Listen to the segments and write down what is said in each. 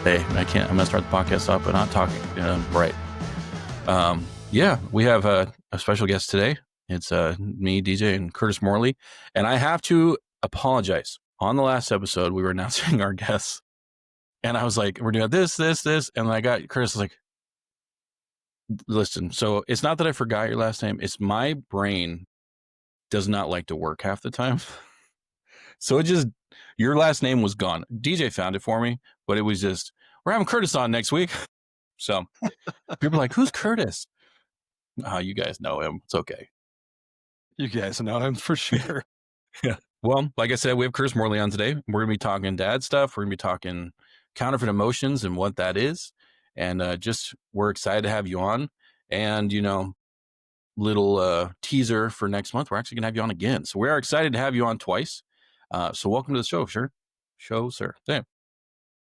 Hey, I can't. I'm going to start the podcast off, but not talking. Right. Yeah, we have a special guest today. It's me, DJ, and Curtis Morley. And I have to apologize. On the last episode, we were announcing our guests. And I was like, we're doing this. And I got Curtis was like, listen, so it's not that I forgot your last name. It's my brain does not like to work half the time. So it just, your last name was gone. DJ found it for me, but it was just, we're having Curtis on next week. So people are like, who's Curtis? Oh, you guys know him. It's okay. You guys know him for sure. Yeah. Well, like I said, we have Curtis Morley on today. We're going to be talking dad stuff. We're going to be talking counterfeit emotions and what that is. And we're excited to have you on. And, little teaser for next month, we're actually going to have you on again. So we are excited to have you on twice. So welcome to the show, sir. Damn.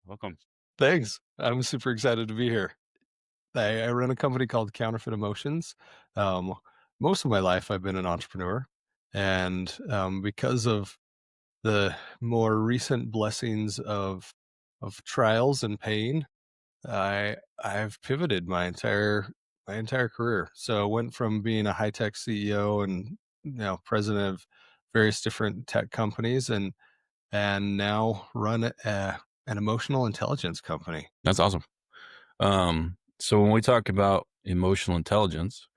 Welcome. Thanks. I'm super excited to be here. I run a company called Counterfeit Emotions. Most of my life, I've been an entrepreneur. And because of the more recent blessings of trials and pain, I've pivoted my entire career. So I went from being a high-tech CEO and president of various different tech companies and now run an emotional intelligence company. That's awesome. So when we talk about emotional intelligence,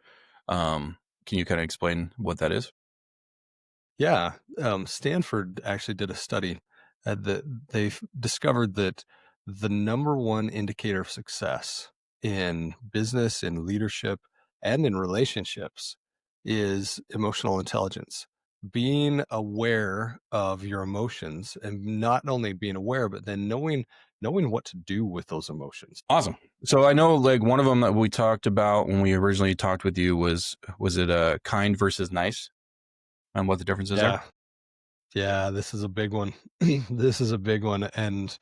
can you kind of explain what that is? Yeah. Stanford actually did a study that they've discovered that the number one indicator of success in business, in leadership, and in relationships is emotional intelligence. Being aware of your emotions, and not only being aware, but then knowing what to do with those emotions. Awesome. So I know like one of them that we talked about when we originally talked with you was it kind versus nice, and what the differences are? Yeah, this is a big one. This is a big one. And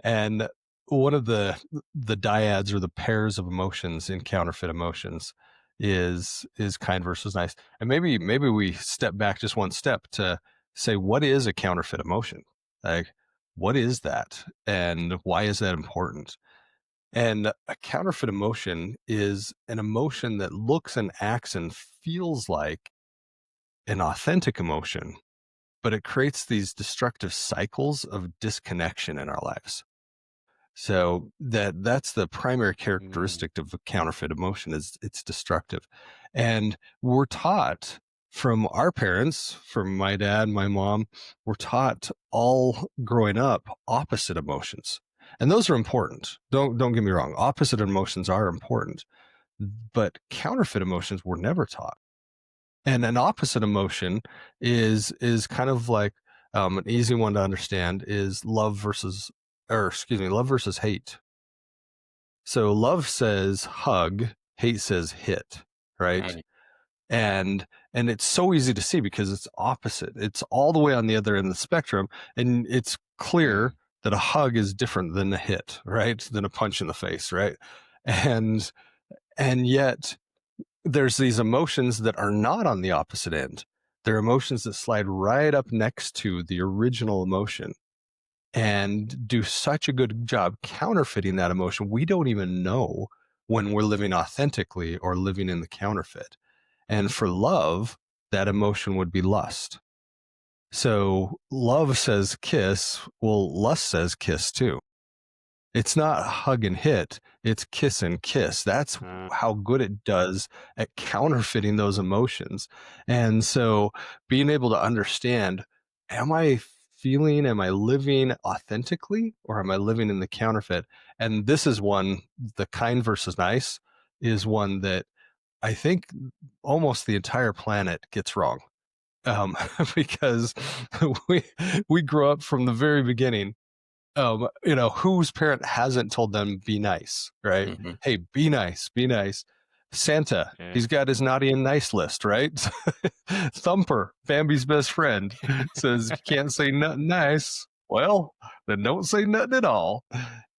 and one of the dyads or the pairs of emotions in counterfeit emotions is kind versus nice. And maybe we step back just one step to say, what is a counterfeit emotion? Like, what is that? And why is that important? And a counterfeit emotion is an emotion that looks and acts and feels like an authentic emotion, but it creates these destructive cycles of disconnection in our lives. So that's the primary characteristic of a counterfeit emotion, is it's destructive. And we're taught from our parents, from my dad, my mom, we're taught all growing up opposite emotions. And those are important. Don't get me wrong. Opposite emotions are important, but counterfeit emotions were never taught. And an opposite emotion is kind of like an easy one to understand is love versus hate. So love says hug, hate says hit, right? And it's so easy to see because it's opposite. It's all the way on the other end of the spectrum, and it's clear that a hug is different than a hit, right? Than a punch in the face, right? And yet there's these emotions that are not on the opposite end. They're emotions that slide right up next to the original emotion and do such a good job counterfeiting that emotion. We don't even know when we're living authentically or living in the counterfeit. And for love, that emotion would be lust. So love says kiss. Well, lust says kiss too. It's not hug and hit, it's kiss and kiss. That's how good it does at counterfeiting those emotions. And so being able to understand, am I living authentically, or am I living in the counterfeit? And this is one, the kind versus nice is one that I think almost the entire planet gets wrong. Because we grow up from the very beginning, whose parent hasn't told them be nice, right? Mm-hmm. Hey, be nice. Santa, he's got his naughty and nice list, right? Thumper, Bambi's best friend, says you can't say nothing nice. Well, then don't say nothing at all.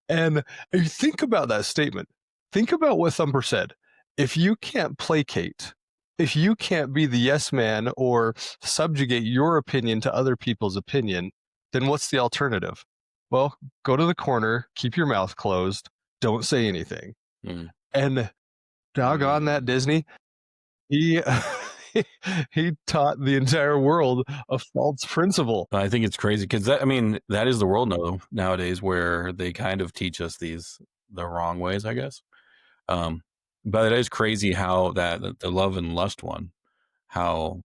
And you think about that statement. Think about what Thumper said. If you can't placate, if you can't be the yes man or subjugate your opinion to other people's opinion, then what's the alternative? well, go to the corner, keep your mouth closed, don't say anything. Mm. And doggone that Disney, he he taught the entire world a false principle. I think it's crazy because I mean, that is the world nowadays where they kind of teach us the wrong ways, I guess. Um, but it is crazy how the love and lust one, how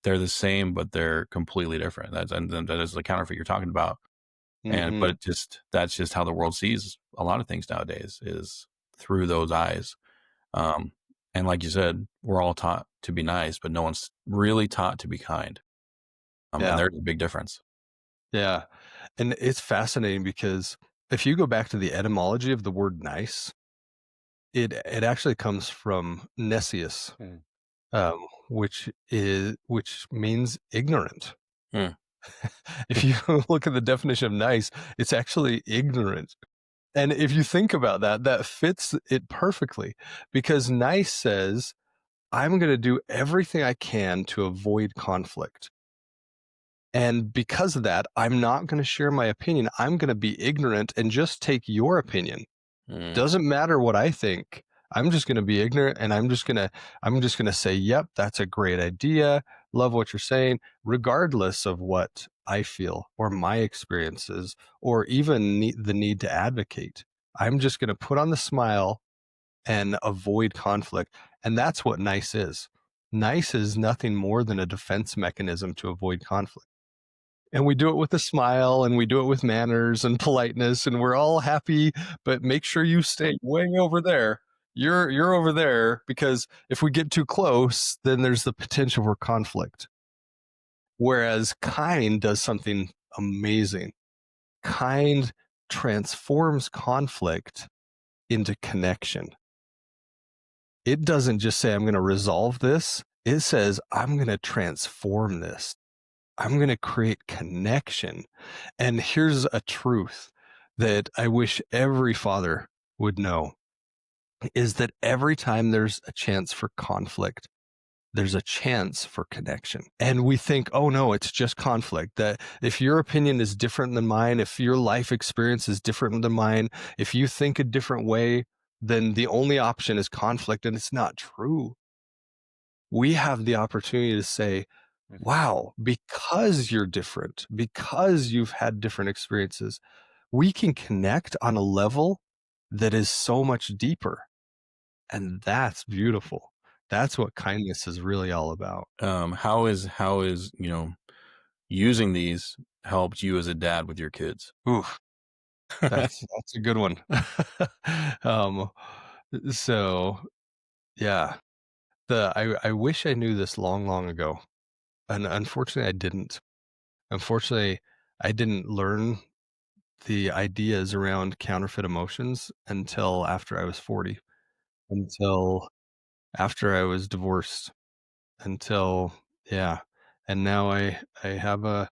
they're the same, but they're completely different. That is the counterfeit you're talking about. Mm-hmm. That's just how the world sees a lot of things nowadays, is through those eyes. Um, and like you said, we're all taught to be nice, but no one's really taught to be kind. And Yeah. there's a big difference. Yeah. And it's fascinating because if you go back to the etymology of the word nice, it actually comes from nesius, which means ignorant. Hmm. If you look at the definition of nice, it's actually ignorant. And if you think about that, that fits it perfectly, because nice says, I'm going to do everything I can to avoid conflict. And because of that, I'm not going to share my opinion. I'm going to be ignorant and just take your opinion. Hmm. Doesn't matter what I think. I'm just going to be ignorant, and I'm just going to say, yep, that's a great idea. Love what you're saying, regardless of what I feel or my experiences or even the need to advocate. I'm just going to put on the smile and avoid conflict. And that's what nice is. Nice is nothing more than a defense mechanism to avoid conflict. And we do it with a smile, and we do it with manners and politeness, and we're all happy, but make sure you stay way over there. You're over there, because if we get too close, then there's the potential for conflict. Whereas kind does something amazing. Kind transforms conflict into connection. It doesn't just say, I'm going to resolve this. It says, I'm going to transform this. I'm going to create connection. And here's a truth that I wish every father would know, is that every time there's a chance for conflict, there's a chance for connection. And we think, oh no, it's just conflict. That if your opinion is different than mine, if your life experience is different than mine, if you think a different way, then the only option is conflict. And it's not true. We have the opportunity to say, wow, because you're different, because you've had different experiences, we can connect on a level that is so much deeper. And that's beautiful. That's what kindness is really all about. How is using these helped you as a dad with your kids? Ooh, that's a good one. um, so yeah, I wish I knew this long ago, and unfortunately I didn't. Unfortunately, I didn't learn the ideas around counterfeit emotions until after I was 40, until after I was divorced, until yeah. And now I have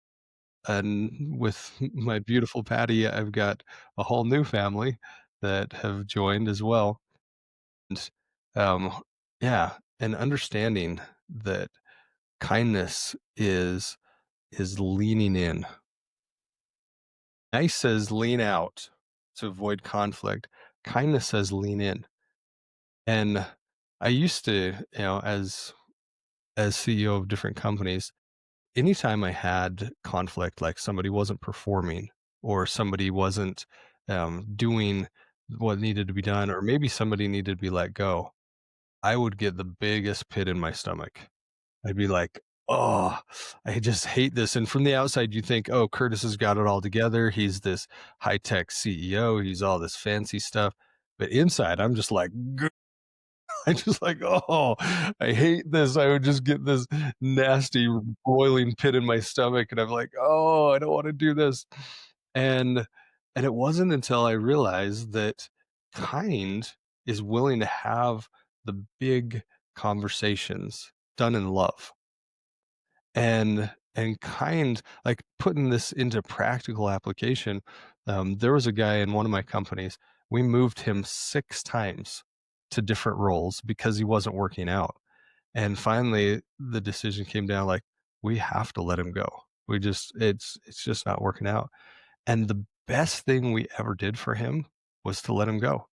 with my beautiful Patty, I've got a whole new family that have joined as well. And um yeah, and understanding that kindness is leaning in. Nice says lean out to avoid conflict. Kindness says lean in. And I used to, as CEO of different companies, anytime I had conflict, like somebody wasn't performing or somebody wasn't doing what needed to be done, or maybe somebody needed to be let go, I would get the biggest pit in my stomach. I'd be like, oh, I just hate this. And from the outside, you think, oh, Curtis has got it all together. He's this high tech CEO. He's all this fancy stuff. But inside, I'm just like, I just like, oh, I hate this. I would just get this nasty boiling pit in my stomach, and I'm like, oh, I don't want to do this. And it wasn't until I realized that kind is willing to have the big conversations done in love. And kind, like putting this into practical application. There was a guy in one of my companies, we moved him 6 times to different roles because he wasn't working out. And finally the decision came down, like, we have to let him go. It's just not working out. And the best thing we ever did for him was to let him go.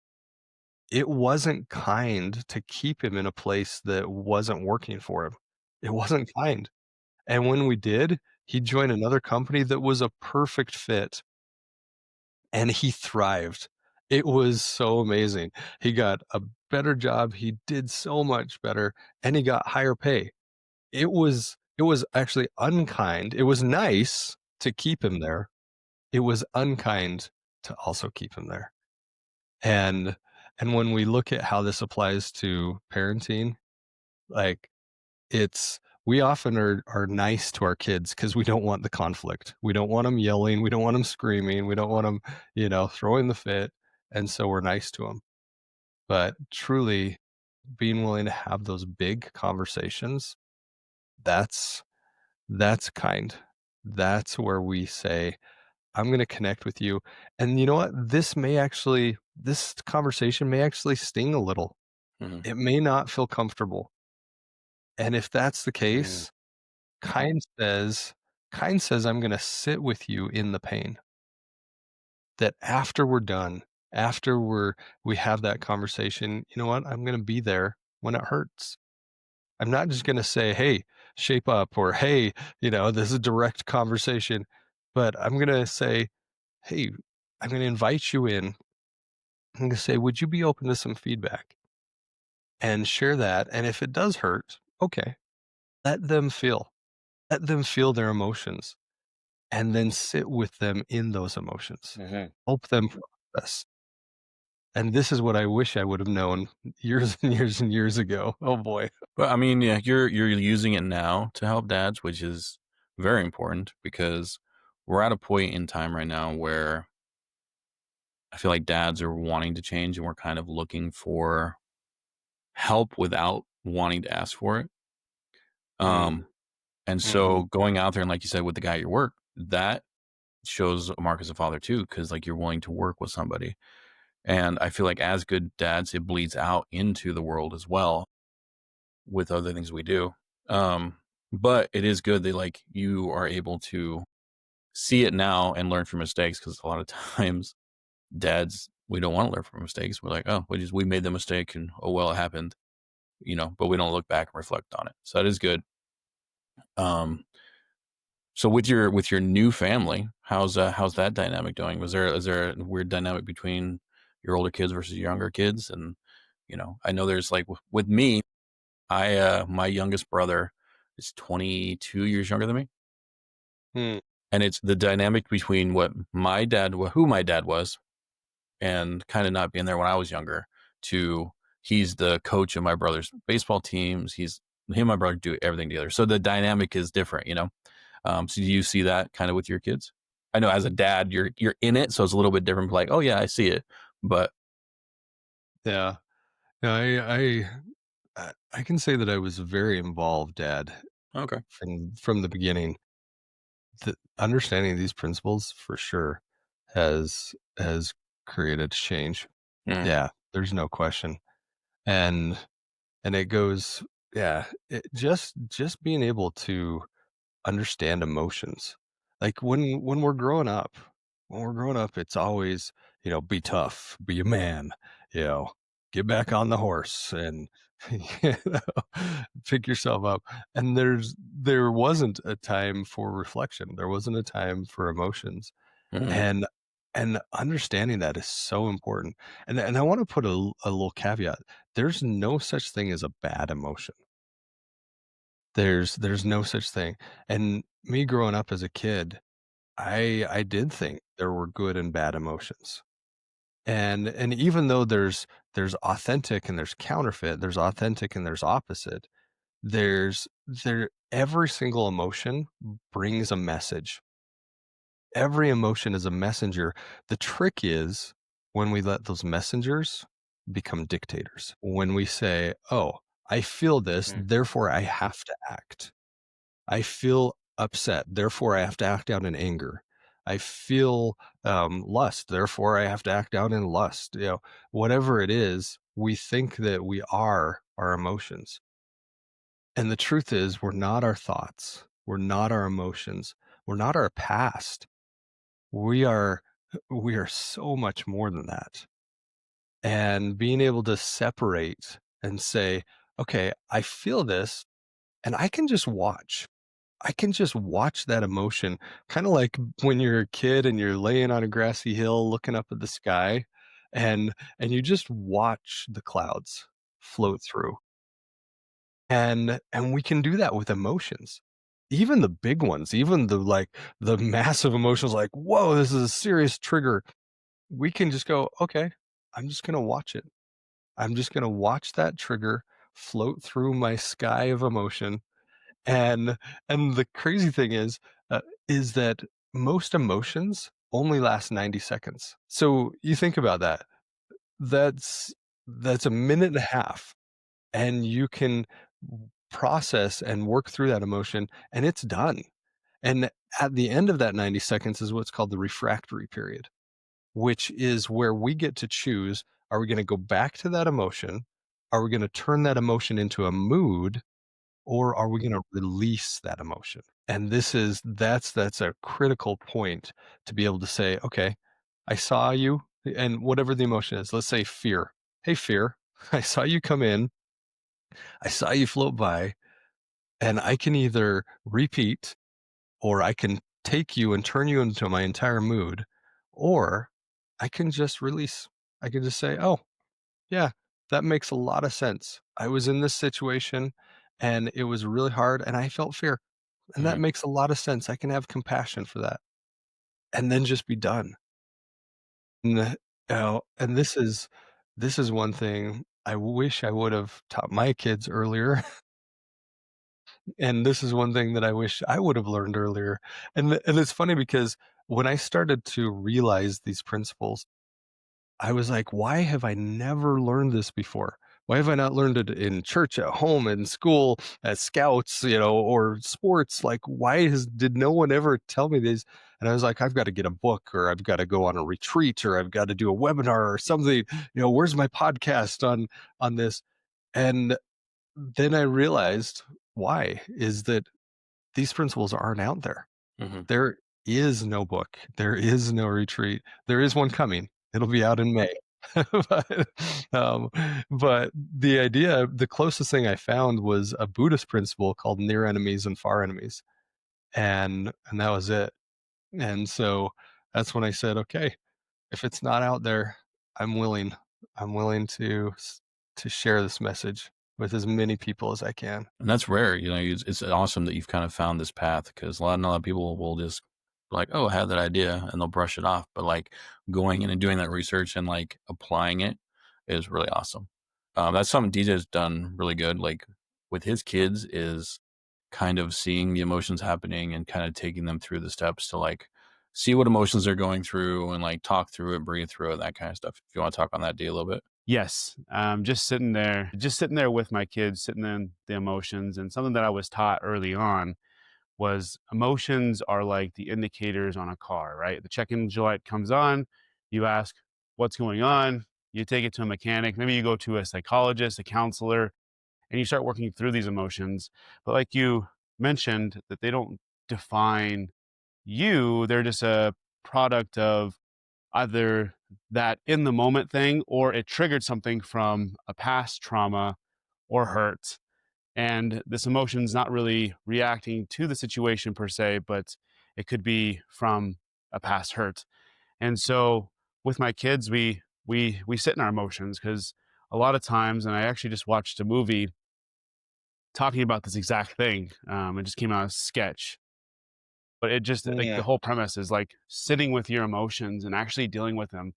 It wasn't kind to keep him in a place that wasn't working for him. It wasn't kind. And when we did, he joined another company that was a perfect fit, and he thrived. It was so amazing. He got a better job, he did so much better, and he got higher pay. It was actually unkind. It was nice to keep him there. It was unkind to also keep him there. And and when we look at how this applies to parenting, like, it's we often are nice to our kids because we don't want the conflict. We don't want them yelling, we don't want them screaming, we don't want them, throwing the fit, and so we're nice to them. But truly being willing to have those big conversations, that's that's kind. That's where we say, "I'm gonna connect with you." And you know what? This conversation may actually sting a little. Mhm. It may not feel comfortable. And if that's the Mm. case, kind says I'm gonna sit with you in the pain. That after we're done, after we have that conversation, you know what? I'm gonna be there when it hurts. I'm not just gonna say, "Hey, shape up," or, "Hey, this is a direct conversation," but I'm gonna say, "Hey," I'm gonna invite you in. I'm gonna say, "Would you be open to some feedback?" And share that, and if it does hurt, okay, let them feel. Let them feel their emotions. And then sit with them in those emotions. Mhm. Help them process. And this is what I wish I would have known years and years and years ago. Oh boy. But I mean, yeah, you're using it now to help dads, which is very important because we're at a point in time right now where I feel like dads are wanting to change and we're kind of looking for help without wanting to ask for it. Mm, Um, and mhm. so going out there and like you said with the guy at your work, that shows a mark as a father too, because like you're willing to work with somebody. And I feel like as good dads, it bleeds out into the world as well with other things we do. Um, but it is good that like you are able to see it now and learn from mistakes because a lot of times dads we don't want to learn from mistakes. We're like, oh, we made the mistake and oh well it happened, but we don't look back and reflect on it. So that is good. Um, so with your new family, how's that dynamic doing? Is there a weird dynamic between your older kids versus your younger kids? And I know there's like with me, my youngest brother is 22 years younger than me. Mm, And it's the dynamic between who my dad was and kind of not being there when I was younger to he's the coach of my brother's baseball teams. Him and my brother do everything together. So the dynamic is different. So do you see that kind of with your kids? I know as a dad, you're in it, so it's a little bit different. Like, oh yeah, I see it, but yeah. No, I can say that I was a very involved dad okay. from the beginning. Understanding these principles for sure has created change. Mm, Yeah, there's no question. And and it goes, yeah, just being able to understand emotions. Like when we're growing up, it's always, be tough, be a man, you know, get back on the horse and you pick yourself up. And there wasn't a time for reflection. There wasn't a time for emotions. mm, And and understanding that is so important. And I want to put a little caveat. There's no such thing as a bad emotion. There's no such thing. And me growing up as a kid, I did think there were good and bad emotions. And even though there's authentic and there's counterfeit, there's authentic and there's opposite, there every single emotion brings a message. Every emotion is a messenger. The trick is when we let those messengers become dictators. When we say, "Oh, I feel this, mm, therefore I have to act." I feel upset, therefore I have to act out in anger. I feel lust, therefore I have to act out in lust. Whatever it is, we think that we are our emotions. And the truth is, we're not our thoughts. We're not our emotions. We're not our past. We are. We are so much more than that. And being able to separate and say, okay, I feel this and I can just watch. I can just watch that emotion, kind of like when you're a kid and you're laying on a grassy hill looking up at the sky and you just watch the clouds float through. And we can do that with emotions. Even the big ones, even the massive emotions like, "Whoa, this is a serious trigger." We can just go, "Okay, I'm just going to watch it. I'm just going to watch that trigger float through my sky of emotion." And and the crazy thing is that most emotions only last 90 seconds. So you think about that. That's that's a minute and a half, and you can process and work through that emotion, and it's done. And at the end of that 90 seconds is what's called the refractory period, which is where we get to choose, are we going to go back to that emotion? Are we going to turn that emotion into a mood? Or are we going to release that emotion? And that's a critical point to be able to say, okay, I saw you, and whatever the emotion is, let's say fear. Hey, fear, I saw you come in, I saw you float by, and I can either repeat or I can take you and turn you into my entire mood, or I can just release. I can just say, oh, yeah, that makes a lot of sense. I was in this situation and it was really hard and I felt fear. And that Mhm. makes a lot of sense. I can have compassion for that and then just be done. And, and this is one thing I wish I would have taught my kids earlier. And this is one thing that I wish I would have learned earlier. And it's funny because when I started to realize these principles, I was like, "Why have I never learned this before? Why have I not learned it in church, at home, in school, at scouts, or sports? Like, did no one ever tell me this?" And I was like, "I've got to get a book, or I've got to go on a retreat, or I've got to do a webinar or something. Where's my podcast on this?" And then I realized why is that these principles aren't out there. Mhm. There is no book. There is no retreat. There is one coming. It'll be out in May. But, um, but the closest thing I found was a Buddhist principle called near enemies and far enemies. And that was it. And so that's when I said, okay, if it's not out there, I'm willing. I'm willing to share this message with as many people as I can. And that's rare. It's awesome that you've kind of found this path because a lot of people will just be like, oh, I have that idea, and they'll brush it off. But like going in and doing that research and like applying it is really awesome. That's something DJ's done really good. Like with his kids is kind of seeing the emotions happening and kind of taking them through the steps to like see what emotions they're going through and like talk through it, breathe through it, that kind of stuff. If you want to talk on that, D, a little bit. Yes, just sitting there with my kids, sitting in the emotions, and something that I was taught early on was emotions are like the indicators on a car, right? The check engine light comes on, you ask what's going on, you take it to a mechanic, maybe you go to a psychologist, a counselor, and you start working through these emotions. But like you mentioned, that they don't define you; they're just a product of either that in the moment thing or it triggered something from a past trauma or hurt. And this emotion's not really reacting to the situation per se, but it could be from a past hurt. And so with my kids, we sit in our emotions because a lot of times, and I actually just watched a movie talking about this exact thing. It just came out as a sketch, but it just like the Yeah. whole premise is like sitting with your emotions and actually dealing with them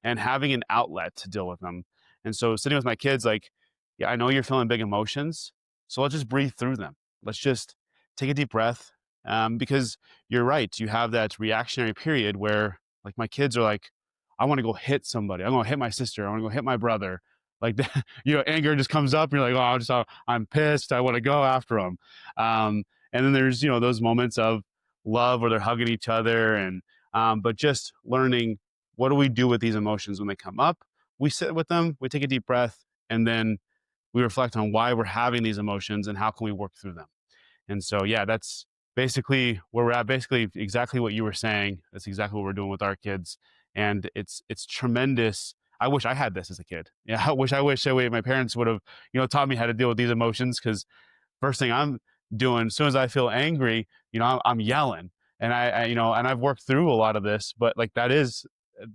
and having an outlet to deal with them. And so sitting with my kids, like, yeah, I know you're feeling big emotions, so let's just breathe through them. Let's just take a deep breath, because you're right. You have that reactionary period where, like, my kids are like, I want to go hit somebody. I'm going to hit my sister. I want to go hit my brother. Like, anger just comes up. And you're like, oh, I'm pissed. I want to go after them. And then there's, those moments of love where they're hugging each other, and but just learning, what do we do with these emotions when they come up? We sit with them, we take a deep breath, and then we reflect on why we're having these emotions and how can we work through them. And so, yeah, that's basically where we're at. Basically exactly what you were saying. That's exactly what we're doing with our kids. And it's tremendous. I wish I had this as a kid. Yeah, I wish my parents would have, taught me how to deal with these emotions, because first thing I'm doing, as soon as I feel angry, I'm yelling. And and I've worked through a lot of this, but like that is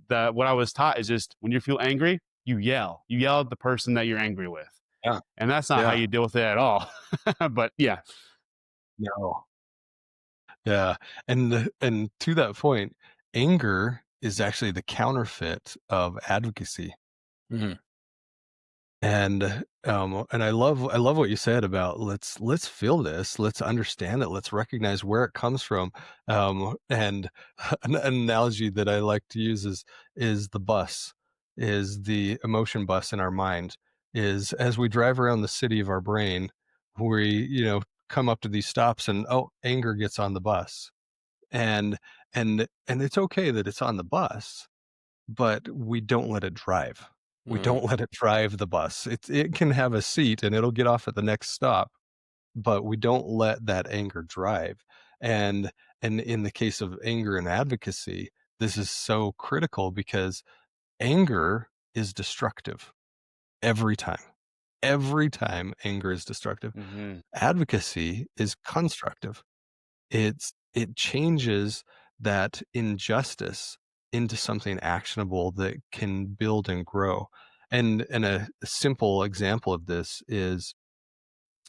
what I was taught is just when you feel angry, you yell at the person that you're angry with. Yeah. And that's not how Yeah. you deal with it at all. But yeah. No. Yeah. And to that point, anger is actually the counterfeit of advocacy. Mm-hmm. And I love what you said about let's feel this, let's understand it, let's recognize where it comes from. And an analogy that I like to use is the bus, is the emotion bus in our mind, is as we drive around the city of our brain, we, come up to these stops and anger gets on the bus. And and it's okay that it's on the bus, but we don't let it drive. We don't let it drive the bus. It can have a seat and it'll get off at the next stop, but we don't let that anger drive. And in the case of anger and advocacy, this is so critical because anger is destructive every time. Every time anger is destructive. Mm-hmm. Advocacy is constructive. It changes that injustice into something actionable that can build and grow. And a simple example of this is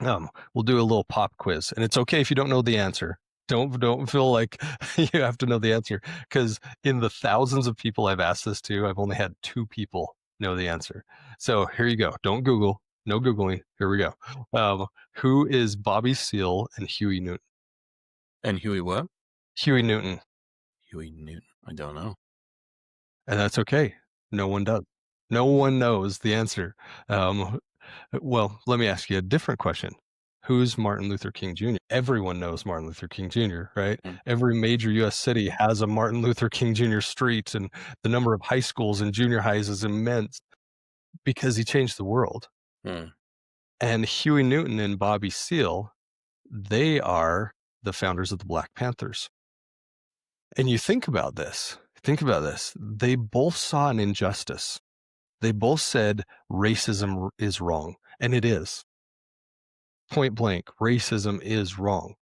we'll do a little pop quiz, and it's okay if you don't know the answer. Don't feel like you have to know the answer, because in the thousands of people I've asked this to, I've only had 2 people know the answer. So here you go. Don't Google. No Googling. Here we go. Who is Bobby Seale and Huey Newton? And Huey what? Huey Newton. Huey Newton. I don't know. And that's okay. No one does. No one knows the answer. Well, let me ask you a different question. Who's Martin Luther King Jr.? Everyone knows Martin Luther King Jr., right? Mm. Every major U.S. city has a Martin Luther King Jr. street, and the number of high schools and junior highs is immense because he changed the world. Mm. And Huey Newton and Bobby Seale, they are the founders of the Black Panthers. And you think about this. They both saw an injustice. They both said racism is wrong, and it is. Point blank, racism is wrong.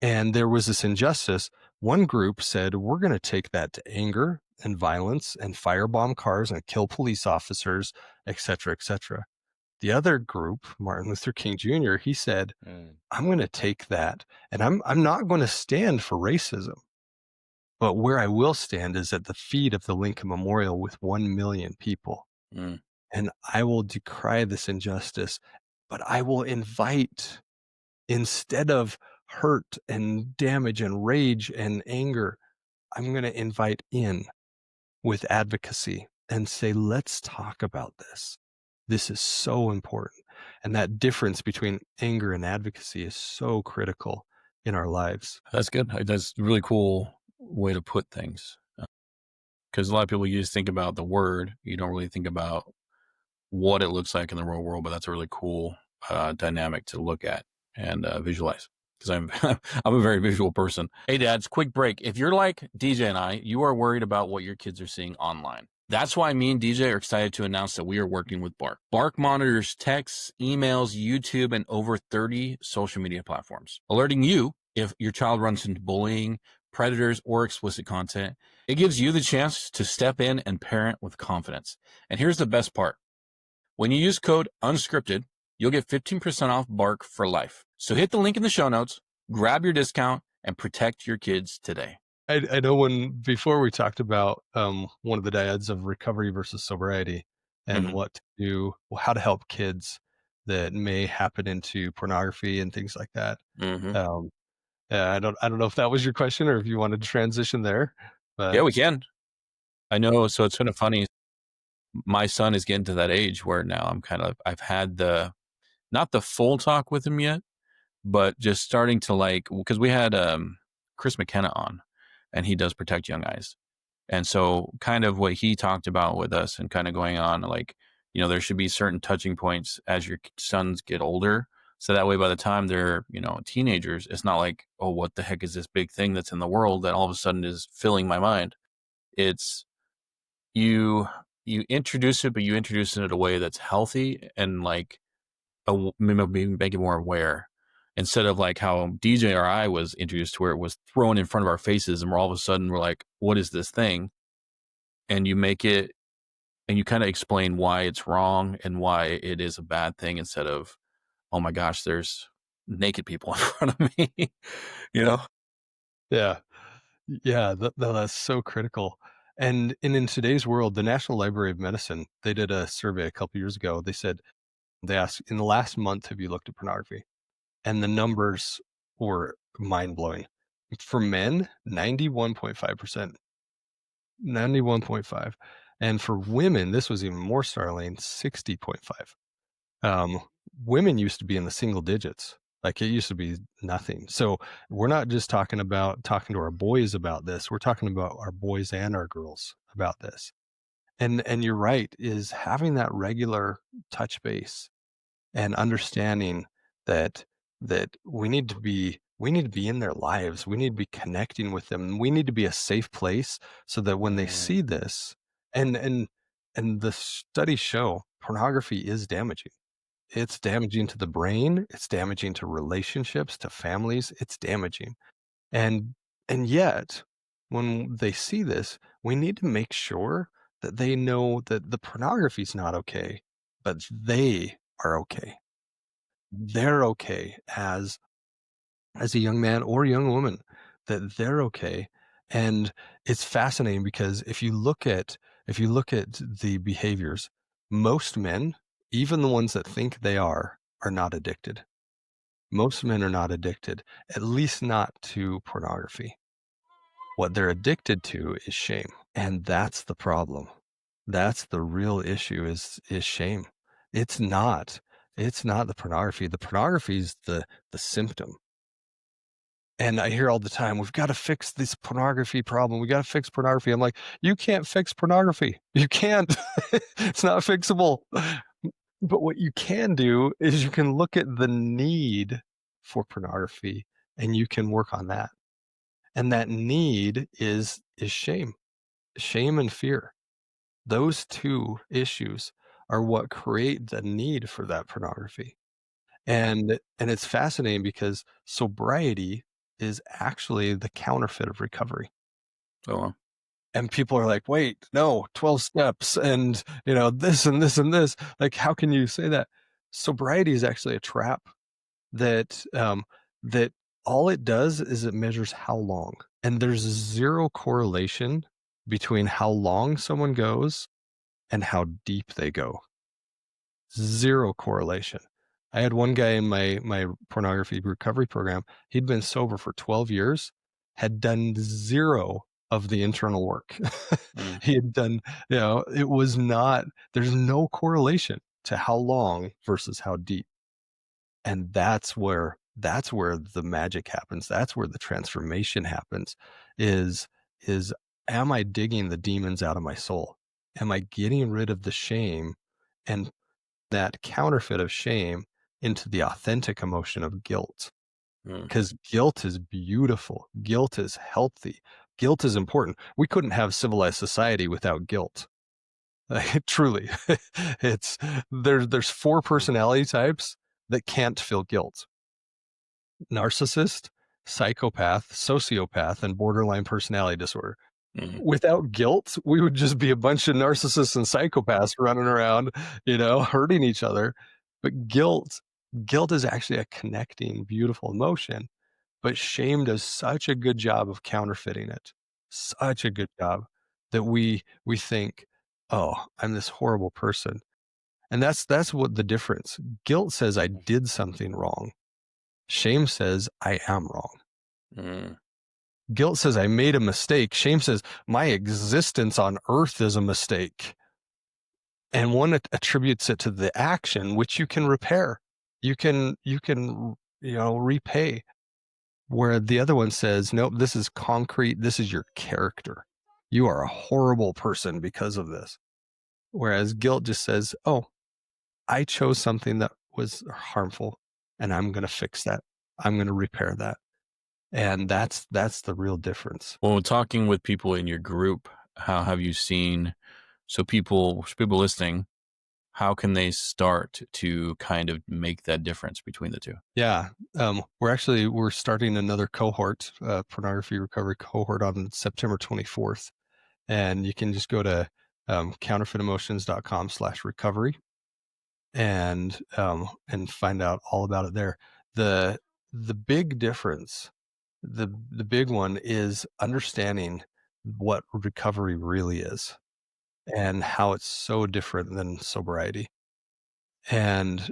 And there was this injustice. One group said, we're going to take that to anger and violence and firebomb cars and kill police officers, et cetera, et cetera. The other group, Martin Luther King Jr., he said, I'm going to take that, and I'm not going to stand for racism. But where I will stand is at the feet of the Lincoln Memorial with 1 million people. Mm. And I will decry this injustice, but I will invite, instead of hurt and damage and rage and anger, I'm going to invite in with advocacy and say, let's talk about this. This is so important. And that difference between anger and advocacy is so critical in our lives. That's good. That's a really cool way to put things. Because a lot of people, you just think about the word, you don't really think about what it looks like in the real world, but that's a really cool dynamic to look at and visualize. Because I'm I'm a very visual person. Hey, dads, quick break. If you're like DJ and I, you are worried about what your kids are seeing online. That's why me and DJ are excited to announce that we are working with Bark. Bark monitors texts, emails, YouTube, and over 30 social media platforms, alerting you if your child runs into bullying, predators, or explicit content. It gives you the chance to step in and parent with confidence. And here's the best part. When you use code unscripted, you'll get 15% off Bark for life. So hit the link in the show notes, grab your discount, and protect your kids today. I know before we talked about one of the dyads of recovery versus sobriety and what to do, how to help kids that may happen into pornography and things like that. I don't know if that was your question or if you wanted to transition there. But yeah, we can. I know. So it's kind of funny. My son is getting to that age where now I've had not the full talk with him yet, but just starting to because we had Chris McKenna on, and he does Protect Young Eyes. And so kind of what he talked about with us and kind of going on, there should be certain touching points as your sons get older. So that way, by the time they're, teenagers, it's not like, oh, what the heck is this big thing that's in the world that all of a sudden is filling my mind? It's you introduce it, but you introduce it in a way that's healthy and like maybe make it more aware, instead of like how DJ or I was introduced to, where it was thrown in front of our faces and we're all of a sudden we're like, what is this thing? And you make it, and you kind of explain why it's wrong and why it is a bad thing, instead of, oh my gosh, there's naked people in front of me, you know? Yeah. Yeah, that's so critical. And in today's world, the National Library of Medicine, they did a survey a couple years ago. They asked, in the last month, have you looked at pornography? And the numbers were mind blowing. For men, 91.5%, 91.5. And for women, this was even more startling, 60.5. Women used to be in the single digits. Like, it used to be nothing. So we're not just talking about talking to our boys about this. We're talking about our boys and our girls about this. And you're right, is having that regular touch base and understanding that we need to be in their lives. We need to be connecting with them. We need to be a safe place so that when they see this, and the studies show pornography is damaging. It's damaging to the brain, it's damaging to relationships, to families, it's damaging. And yet, when they see this, we need to make sure that they know that the pornography is not okay, but they are okay. They're okay as a young man or young woman, that they're okay. And it's fascinating because if you look at the behaviors, most men, even the ones that think they are not addicted. Most men are not addicted, at least not to pornography. What they're addicted to is shame. And that's the problem. That's the real issue, is shame. It's not the pornography. The pornography is the symptom. And I hear all the time, we've got to fix this pornography problem. We got to fix pornography. I'm like, you can't fix pornography. You can't. It's not fixable. But what you can do is you can look at the need for pornography and you can work on that. And that need is shame and fear. Those two issues are what create the need for that pornography. And it's fascinating because sobriety is actually the counterfeit of recovery. Oh, well. And people are like, wait, no, 12 steps and, this and this and this. Like, how can you say that? Sobriety is actually a trap that all it does is it measures how long. And there's zero correlation between how long someone goes and how deep they go. Zero correlation. I had one guy in my pornography recovery program. He'd been sober for 12 years, had done zero of the internal work. He had done, it was not, there's no correlation to how long versus how deep. And that's where the magic happens. That's where the transformation happens, is am I digging the demons out of my soul? Am I getting rid of the shame and that counterfeit of shame into the authentic emotion of guilt? Because guilt is beautiful. Guilt is healthy. Guilt is important. We couldn't have civilized society without guilt. Truly. There's 4 personality types that can't feel guilt: narcissist, psychopath, sociopath, and borderline personality disorder. Without guilt, we would just be a bunch of narcissists and psychopaths running around, hurting each other. But guilt is actually a connecting, beautiful emotion. But shame does such a good job of counterfeiting it. Such a good job that we think, oh, I'm this horrible person. And that's what the difference. Guilt says I did something wrong. Shame says I am wrong. Guilt says I made a mistake. Shame says my existence on earth is a mistake. And one attributes it to the action, which you can repair. You can repay. Where the other one says, nope, this is concrete. This is your character. You are a horrible person because of this. Whereas guilt just says, oh, I chose something that was harmful and I'm going to fix that. I'm going to repair that. And that's the real difference. Well, talking with people in your group, how have you seen So people listening, how can they start to kind of make that difference between the two? Yeah. We're starting another cohort, pornography recovery cohort on September 24th. And you can just go to counterfeitemotions.com/recovery and find out all about it there. The big difference, the big one is understanding what recovery really is and how it's so different than sobriety. And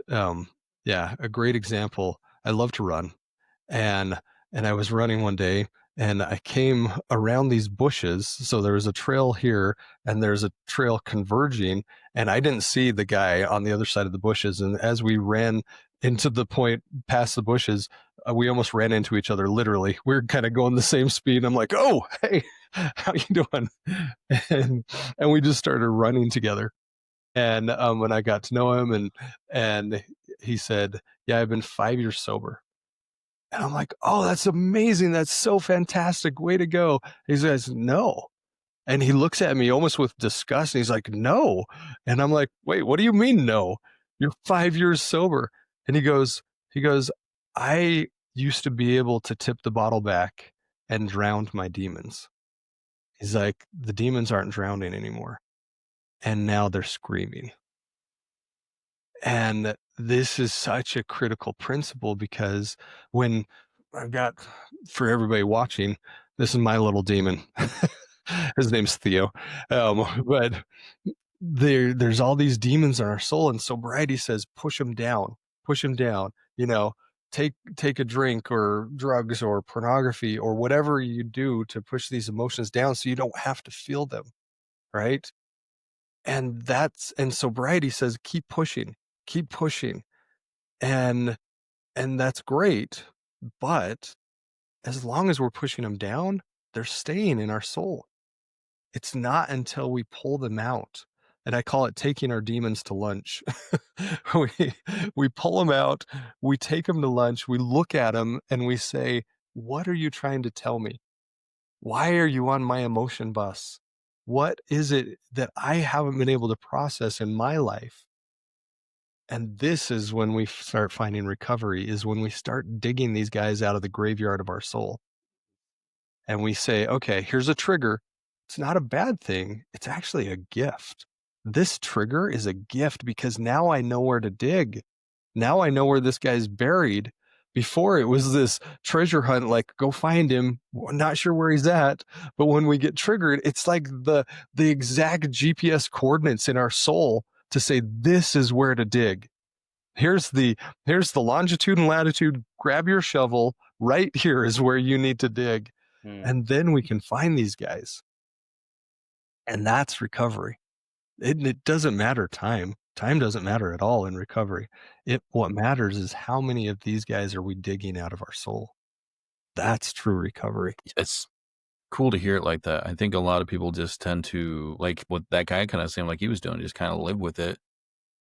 yeah, a great example. I love to run, and I was running one day and I came around these bushes. So there was a trail here and there's a trail converging, and I didn't see the guy on the other side of the bushes. And as we ran into the point past the bushes, we almost ran into each other. Literally, we were kind of going the same speed. I'm like, "Oh, hey, how you doing?" And we just started running together. And when I got to know him, and he said, "Yeah, I've been 5 years sober." And I'm like, "Oh, that's amazing. That's so fantastic. Way to go." He says, "No." And he looks at me almost with disgust. And he's like, "No." And I'm like, "Wait, what do you mean, no? You're 5 years sober." And he goes, "I used to be able to tip the bottle back and drown my demons." He's like, "The demons aren't drowning anymore. And now they're screaming." And this is such a critical principle, because when I've got, for everybody watching, this is my little demon. His name's Theo. But there's all these demons in our soul, and sobriety says, push them down, push them down, take a drink or drugs or pornography or whatever you do to push these emotions down so you don't have to feel them. Right. And sobriety says, keep pushing, keep pushing. And that's great. But as long as we're pushing them down, they're staying in our soul. It's not until we pull them out. And I call it taking our demons to lunch. we pull them out, we take them to lunch, we look at them and we say, "What are you trying to tell me? Why are you on my emotion bus? What is it that I haven't been able to process in my life?" And this is when we start finding recovery, is when we start digging these guys out of the graveyard of our soul. And we say, "Okay, here's a trigger. It's not a bad thing. It's actually a gift. This trigger is a gift because now I know where to dig. Now I know where this guy's buried." Before, it was this treasure hunt, like, go find him. We're not sure where he's at. But when we get triggered, it's like the exact GPS coordinates in our soul to say, this is where to dig. Here's the longitude and latitude. Grab your shovel. Right here is where you need to dig. And then we can find these guys. And that's recovery. It doesn't matter time. Time doesn't matter at all in recovery. What matters is how many of these guys are we digging out of our soul. That's true recovery. It's cool to hear it like that. I think a lot of people just tend to, like what that guy kind of seemed like he was doing, just kind of live with it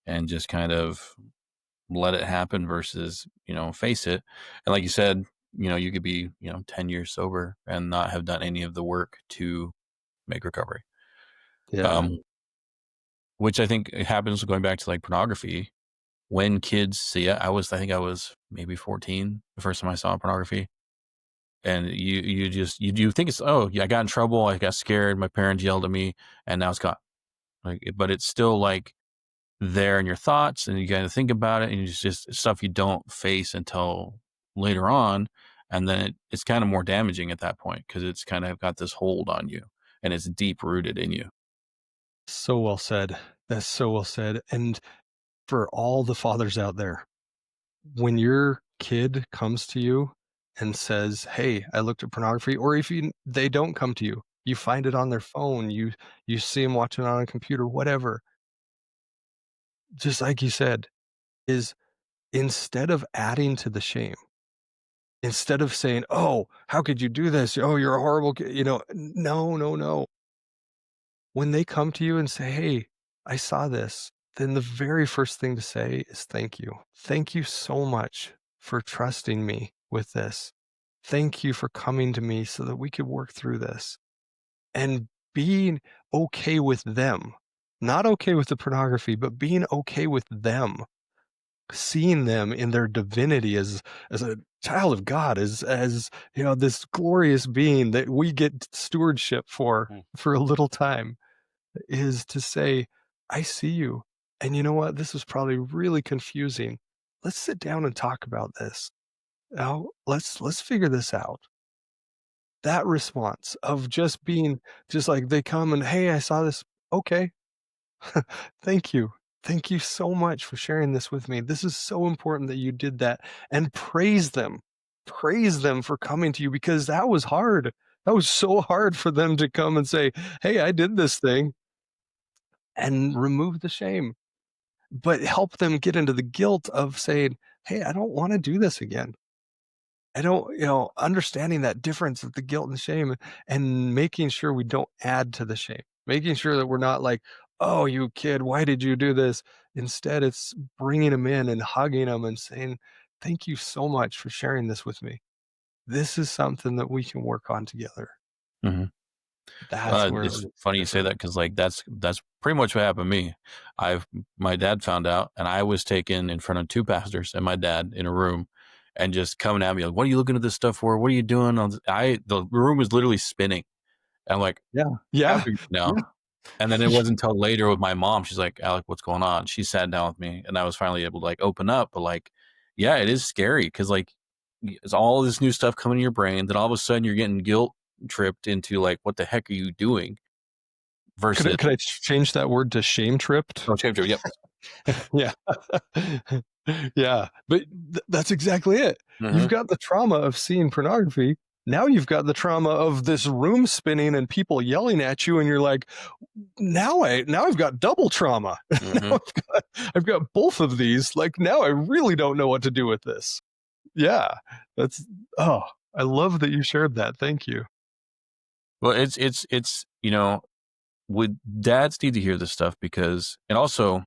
and just kind of let it happen versus, face it. And like you said, you could be, 10 years sober and not have done any of the work to make recovery. Yeah. Which I think happens going back to like pornography. When kids see it, I think I was maybe 14 the first time I saw pornography. And you think it's, oh yeah, I got in trouble, I got scared, my parents yelled at me, and now it's gone. But it's still like there in your thoughts, and you got to think about it, and it's just stuff you don't face until later on, and then it's kind of more damaging at that point because it's kind of got this hold on you, and it's deep rooted in you. So well said. That's so well said. And for all the fathers out there, when your kid comes to you and says, "Hey, I looked at pornography," or if they don't come to you, you find it on their phone, you see them watching it on a computer, whatever. Just like you said, is instead of adding to the shame, instead of saying, "Oh, how could you do this? Oh, you're a horrible kid," no, no, no. When they come to you and say, "Hey, I saw this," then the very first thing to say is, "Thank you. Thank you so much for trusting me with this. Thank you for coming to me so that we could work through this." And being okay with them not okay with the pornography, but being okay with them, seeing them in their divinity as a child of God, as you know, this glorious being that we get stewardship for a little time, is to say, I see you. And you know what? This is probably really confusing. Let's sit down and talk about this. Now, let's figure this out. That response of just being just like they come and, hey, I saw this. Okay. Thank you. Thank you so much for sharing this with me. This is so important that you did that, and praise them. Praise them for coming to you, because that was hard. That was so hard for them to come and say, hey, I did this thing, and remove the shame, but help them get into the guilt of saying, hey, I don't want to do this again. I don't, understanding that difference of the guilt and shame, and making sure we don't add to the shame, making sure that we're not like, oh, you kid, why did you do this? Instead, it's bringing them in and hugging them and saying, thank you so much for sharing this with me. This is something that we can work on together. Mm-hmm. That's where it's funny you say that, because like that's pretty much what happened to me. My dad found out, and I was taken in front of two pastors and my dad in a room, and just coming at me like, "What are you looking at this stuff for? What are you doing?" The room was literally spinning. And I'm like, yeah. no. And then it wasn't until later with my mom. She's like, Alec, what's going on? She sat down with me, and I was finally able to like open up. But like, yeah, it is scary, because like it's all this new stuff coming in your brain. Then all of a sudden you're getting guilt tripped into like, what the heck are you doing? Versus, Could I change that word to shame tripped? oh, shame tripped. Yep. Yeah. Yeah. But that's exactly it. Mm-hmm. You've got the trauma of seeing pornography. Now you've got the trauma of this room spinning and people yelling at you, and you're like, now I've got double trauma. Mm-hmm. Now I've got both of these. Like, now I really don't know what to do with this. Yeah. I love that you shared that. Thank you. Well, it's would dads need to hear this stuff, because, and also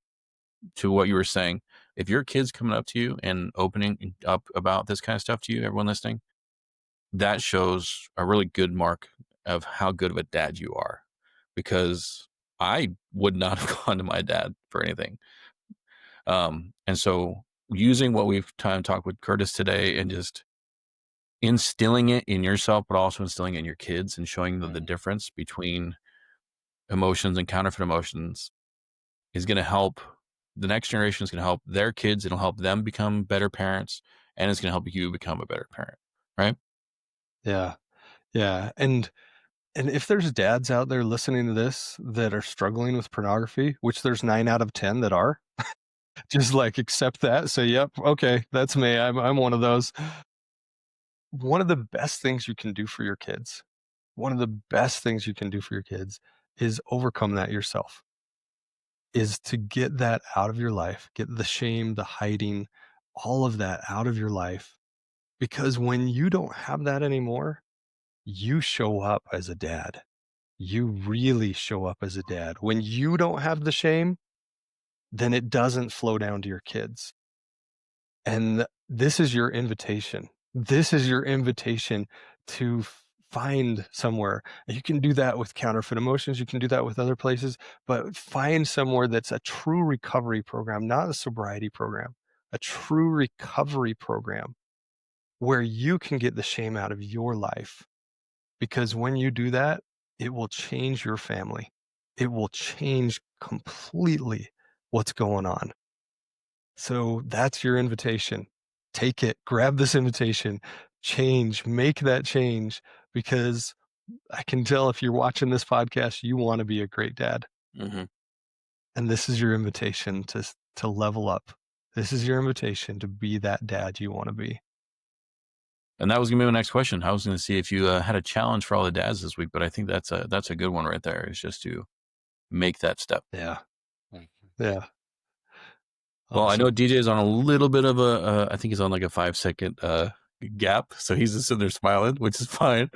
to what you were saying, if your kid's coming up to you and opening up about this kind of stuff to you, everyone listening, that shows a really good mark of how good of a dad you are, because I would not have gone to my dad for anything. And so using what we've talked with Curtis today, and just instilling it in yourself, but also instilling it in your kids, and showing them the difference between emotions and counterfeit emotions, is going to help the next generation. Is going to help their kids. It'll help them become better parents, and it's going to help you become a better parent. Right? Yeah. Yeah. And if there's dads out there listening to this that are struggling with pornography, which there's 9 out of 10 that are, just like accept that. Say, yep, okay, that's me. I'm one of those. One of the best things you can do for your kids, is overcome that yourself. Is to get that out of your life, get the shame, the hiding, all of that out of your life. Because when you don't have that anymore, you show up as a dad. You really show up as a dad. When you don't have the shame, then it doesn't flow down to your kids. And this is your invitation. This is your invitation to find somewhere. You can do that with Counterfeit Emotions. You can do that with other places, but find somewhere that's a true recovery program, not a sobriety program, a true recovery program where you can get the shame out of your life. Because when you do that, it will change your family. It will change completely what's going on. So that's your invitation. Take it, grab this invitation, make that change, because I can tell if you're watching this podcast, you want to be a great dad. Mm-hmm. And this is your invitation to level up. This is your invitation to be that dad you want to be. And that was gonna be my next question. I was gonna see if you had a challenge for all the dads this week, but I think that's a good one right there. Is just to make that step. Yeah. Yeah. Well, I know DJ is on a little bit of I think he's on like a 5-second gap, so he's just sitting there smiling, which is fine.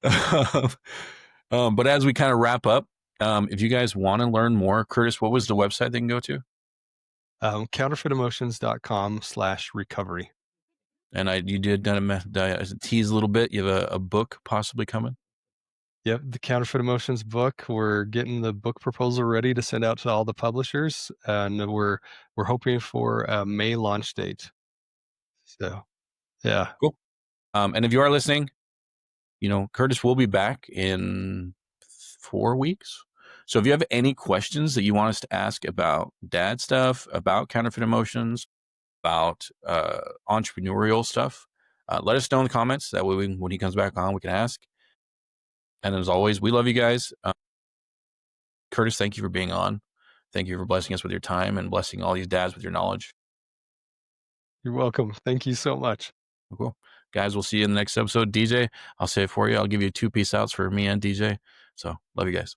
But as we kind of wrap up, if you guys want to learn more, Curtis, what was the website they can go to? Counterfeitemotions.com/recovery. And you did tease a little bit. You have a book possibly coming? Yep, the Counterfeit Emotions book. We're getting the book proposal ready to send out to all the publishers, and we're hoping for a May launch date. So, yeah. Cool. And if you are listening, Curtis will be back in 4 weeks. So if you have any questions that you want us to ask about dad stuff, about counterfeit emotions, about entrepreneurial stuff, let us know in the comments. That way, when he comes back on, we can ask. And as always, we love you guys. Curtis, thank you for being on. Thank you for blessing us with your time and blessing all these dads with your knowledge. You're welcome. Thank you so much. Cool. Guys, we'll see you in the next episode. DJ, I'll say it for you. I'll give you 2 peace outs for me and DJ. So love you guys.